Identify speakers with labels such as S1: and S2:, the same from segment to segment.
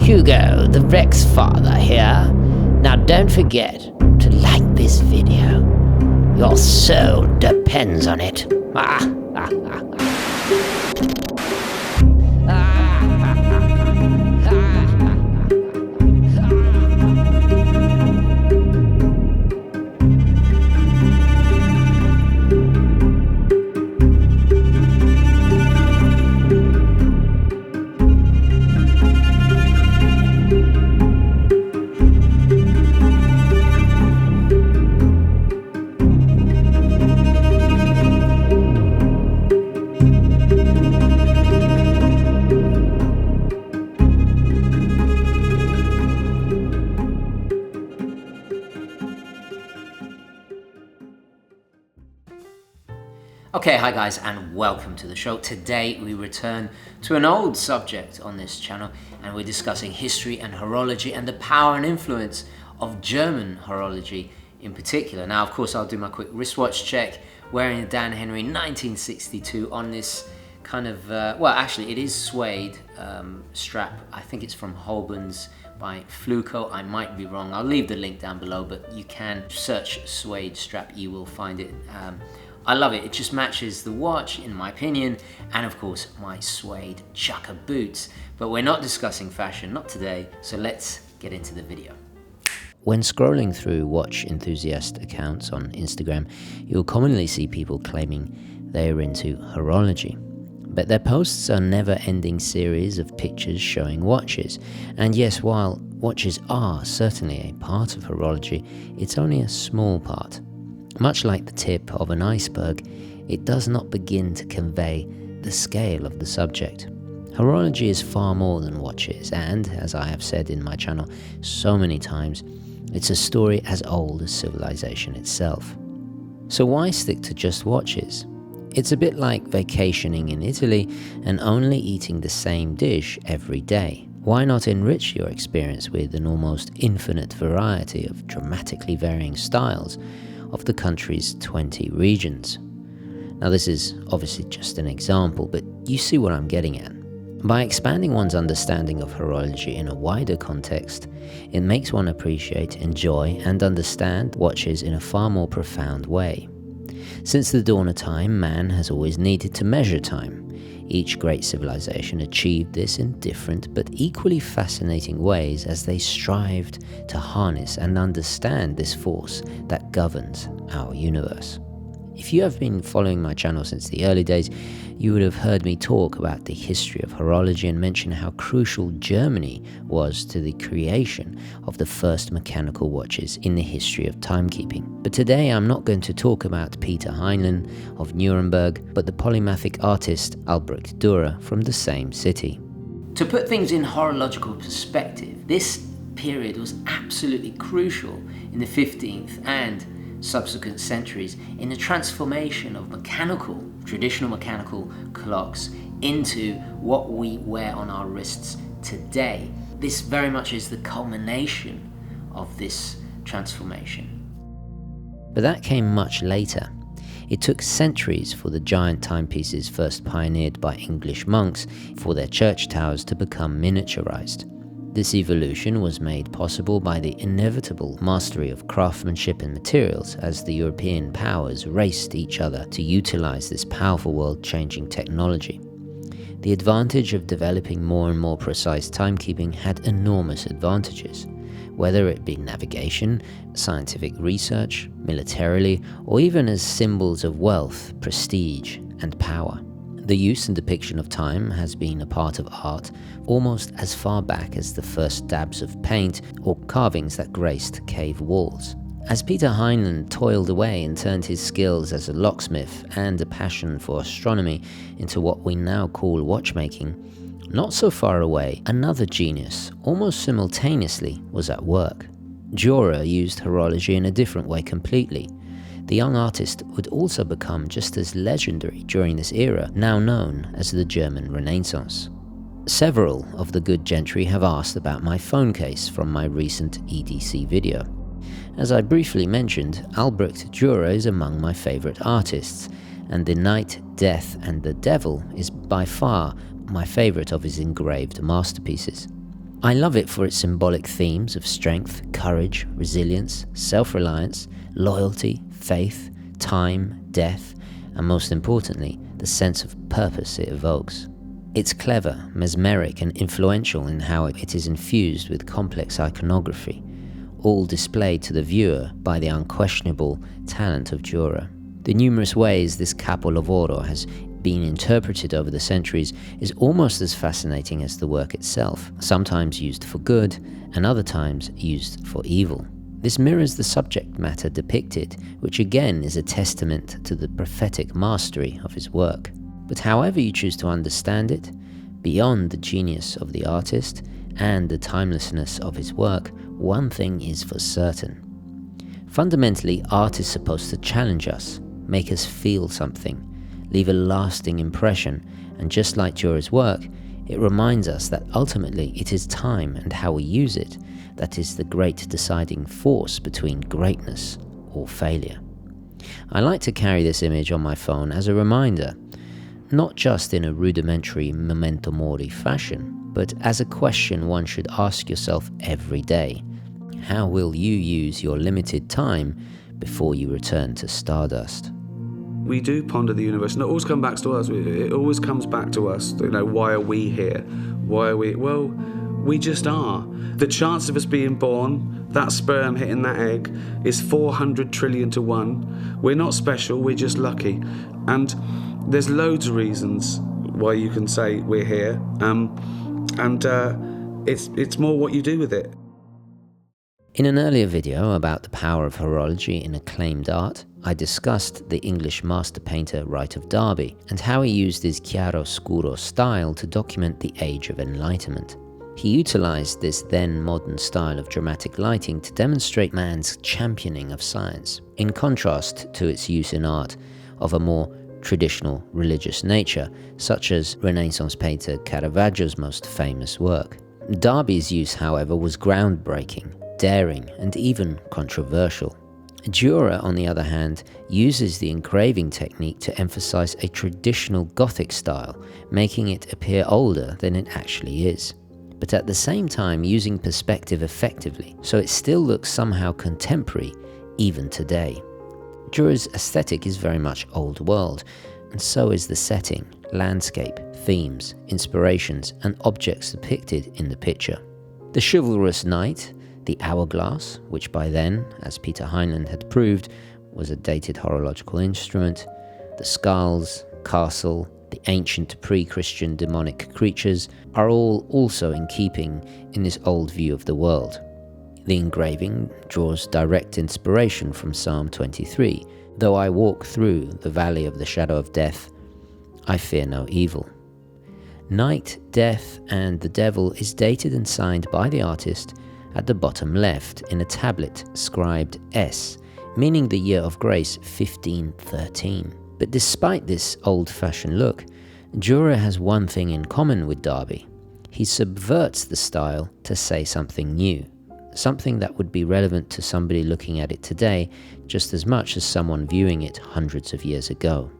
S1: Hugo, the Rex father here. Now don't forget to like this video. Your soul depends on it.
S2: Okay, hi guys, and welcome to the show. Today we return to an old subject on this channel, and we're discussing history and horology and the power and influence of German horology in particular. Now, of course, I'll do my quick wristwatch check, wearing a Dan Henry 1962 on this kind of, well, actually it is suede strap. I think it's from Holben's by Fluco. I might be wrong. I'll leave the link down below, but you can search suede strap, you will find it. I love it. It just matches the watch, in my opinion, and of course my suede chukka boots. But we're not discussing fashion, not today, so let's get into the video.
S1: When scrolling through watch enthusiast accounts on Instagram, you'll commonly see people claiming they are into horology. But their posts are never-ending series of pictures showing watches. And yes, while watches are certainly a part of horology, it's only a small part. Much like the tip of an iceberg, it does not begin to convey the scale of the subject. Horology is far more than watches, and, as I have said in my channel so many times, it's a story as old as civilization itself. So why stick to just watches? It's a bit like vacationing in Italy and only eating the same dish every day. Why not enrich your experience with an almost infinite variety of dramatically varying styles of the country's 20 regions? Now, this is obviously just an example, but you see what I'm getting at. By expanding one's understanding of horology in a wider context, it makes one appreciate, enjoy, and understand watches in a far more profound way. Since the dawn of time, man has always needed to measure time. Each great civilization achieved this in different but equally fascinating ways as they strived to harness and understand this force that governs our universe. If you have been following my channel since the early days, you would have heard me talk about the history of horology and mention how crucial Germany was to the creation of the first mechanical watches in the history of timekeeping. But today I'm not going to talk about Peter Heinlein of Nuremberg, but the polymathic artist Albrecht Durer from the same city.
S2: To put things in horological perspective, this period was absolutely crucial in the 15th and subsequent centuries in the transformation of traditional mechanical clocks into what we wear on our wrists today. This very much is the culmination of this transformation.
S1: But that came much later. It took centuries for the giant timepieces first pioneered by English monks for their church towers to become miniaturized. This evolution was made possible by the inevitable mastery of craftsmanship and materials as the European powers raced each other to utilize this powerful world-changing technology. The advantage of developing more and more precise timekeeping had enormous advantages, whether it be navigation, scientific research, militarily, or even as symbols of wealth, prestige, and power. The use and depiction of time has been a part of art almost as far back as the first dabs of paint or carvings that graced cave walls. As Peter Heinlein toiled away and turned his skills as a locksmith and a passion for astronomy into what we now call watchmaking, not so far away, another genius, almost simultaneously, was at work. Durer used horology in a different way completely. The young artist would also become just as legendary during this era, now known as the German Renaissance. Several of the good gentry have asked about my phone case from my recent EDC video. As I briefly mentioned, Albrecht Durer is among my favorite artists, and The Night, Death and the Devil is by far my favorite of his engraved masterpieces. I love it for its symbolic themes of strength, courage, resilience, self-reliance, loyalty, faith, time, death, and most importantly, the sense of purpose it evokes. It's clever, mesmeric, and influential in how it is infused with complex iconography, all displayed to the viewer by the unquestionable talent of Durer. The numerous ways this capolavoro has been interpreted over the centuries is almost as fascinating as the work itself, sometimes used for good and other times used for evil. This mirrors the subject matter depicted, which again is a testament to the prophetic mastery of his work. But however you choose to understand it, beyond the genius of the artist and the timelessness of his work, one thing is for certain. Fundamentally, art is supposed to challenge us, make us feel something, leave a lasting impression, and just like Durer's work, it reminds us that ultimately it is time and how we use it that is the great deciding force between greatness or failure. I like to carry this image on my phone as a reminder, not just in a rudimentary memento mori fashion, but as a question one should ask yourself every day. How will you use your limited time before you return to stardust?
S3: We do ponder the universe, and it always comes back to us. It always comes back to us. Why are we here? Why are we? Well, we just are. The chance of us being born, that sperm hitting that egg, is 400 trillion to 1. We're not special, we're just lucky. And there's loads of reasons why you can say we're here. It's more what you do with it.
S1: In an earlier video about the power of horology in acclaimed art, I discussed the English master painter Wright of Derby and how he used his chiaroscuro style to document the Age of Enlightenment. He utilized this then modern style of dramatic lighting to demonstrate man's championing of science, in contrast to its use in art of a more traditional religious nature, such as Renaissance painter Caravaggio's most famous work. Derby's use, however, was groundbreaking, daring, and even controversial. Durer, on the other hand, uses the engraving technique to emphasize a traditional Gothic style, making it appear older than it actually is, but at the same time using perspective effectively, so it still looks somehow contemporary even today. Durer's aesthetic is very much old world, and so is the setting, landscape, themes, inspirations, and objects depicted in the picture. The chivalrous knight, the hourglass, which by then, as Peter Heinlein had proved, was a dated horological instrument, the skulls, castle, the ancient pre-Christian demonic creatures are all also in keeping in this old view of the world. The engraving draws direct inspiration from Psalm 23, though I walk through the valley of the shadow of death, I fear no evil. Night, death, and the devil is dated and signed by the artist at the bottom left in a tablet scribed S, meaning the year of grace 1513. But despite this old-fashioned look, Durer has one thing in common with Derby. He subverts the style to say something new, something that would be relevant to somebody looking at it today just as much as someone viewing it hundreds of years ago.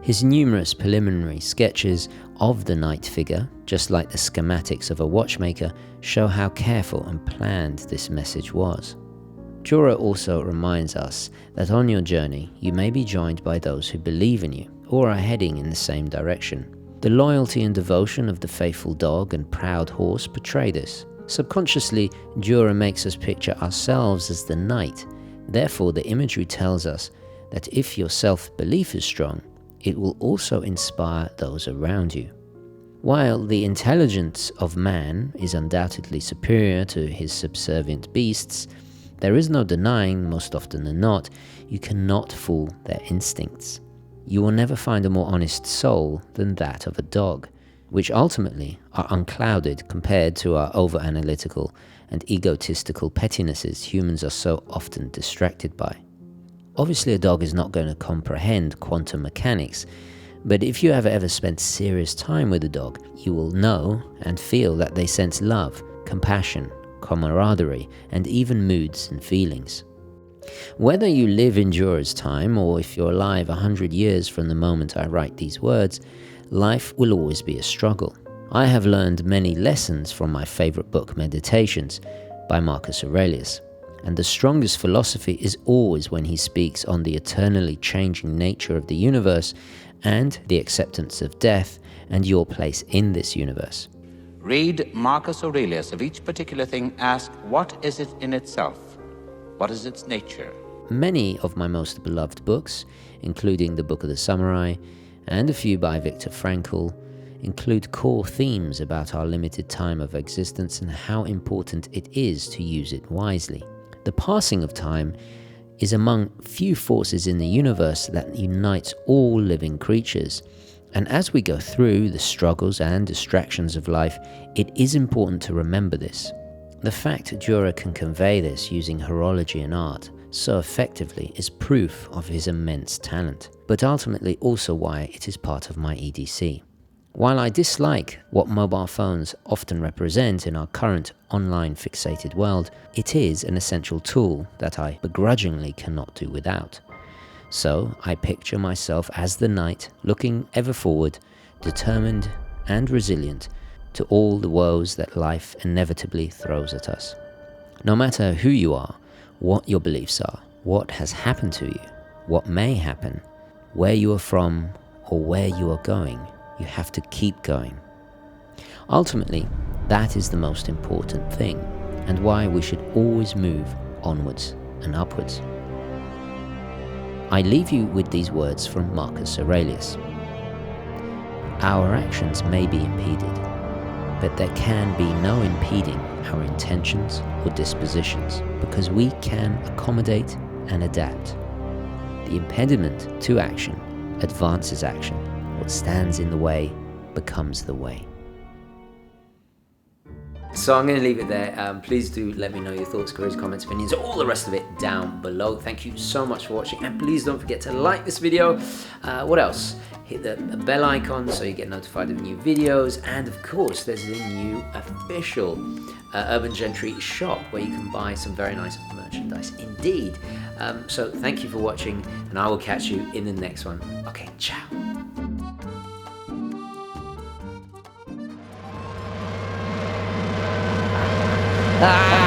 S1: His numerous preliminary sketches of the knight figure, just like the schematics of a watchmaker, show how careful and planned this message was. Durer also reminds us that on your journey you may be joined by those who believe in you or are heading in the same direction. The loyalty and devotion of the faithful dog and proud horse portray this. Subconsciously, Durer makes us picture ourselves as the knight. Therefore, the imagery tells us that if your self-belief is strong, it will also inspire those around you. While the intelligence of man is undoubtedly superior to his subservient beasts, there is no denying, most often than not, you cannot fool their instincts. You will never find a more honest soul than that of a dog, which ultimately are unclouded compared to our over-analytical and egotistical pettinesses humans are so often distracted by. Obviously, a dog is not going to comprehend quantum mechanics, but if you have ever spent serious time with a dog, you will know and feel that they sense love, compassion, camaraderie, and even moods and feelings. Whether you live in Durer's time or if you're alive 100 years from the moment I write these words, life will always be a struggle. I have learned many lessons from my favorite book, Meditations, by Marcus Aurelius. And the strongest philosophy is always when he speaks on the eternally changing nature of the universe and the acceptance of death and your place in this universe.
S4: Read Marcus Aurelius. Of each particular thing, ask, what is it in itself? What is its nature?
S1: Many of my most beloved books, including the Book of the Samurai and a few by Viktor Frankl, include core themes about our limited time of existence and how important it is to use it wisely. The passing of time is among few forces in the universe that unites all living creatures. And as we go through the struggles and distractions of life, it is important to remember this. The fact Durer can convey this using horology and art so effectively is proof of his immense talent, but ultimately also why it is part of my EDC. While I dislike what mobile phones often represent in our current online fixated world, it is an essential tool that I begrudgingly cannot do without. So I picture myself as the knight, looking ever forward, determined and resilient to all the woes that life inevitably throws at us. No matter who you are, what your beliefs are, what has happened to you, what may happen, where you are from, or where you are going, you have to keep going. Ultimately, that is the most important thing, and why we should always move onwards and upwards. I leave you with these words from Marcus Aurelius. Our actions may be impeded, but there can be no impeding our intentions or dispositions, because we can accommodate and adapt. The impediment to action advances action. What stands in the way becomes the way.
S2: So I'm going to leave it there. Please do let me know your thoughts, queries, comments, opinions, all the rest of it down below. Thank you so much for watching, and please don't forget to like this video. What else? Hit the bell icon so you get notified of new videos, and of course there's a new official Urban Gentry shop where you can buy some very nice merchandise indeed. So thank you for watching, and I will catch you in the next one. Okay, ciao. Ah!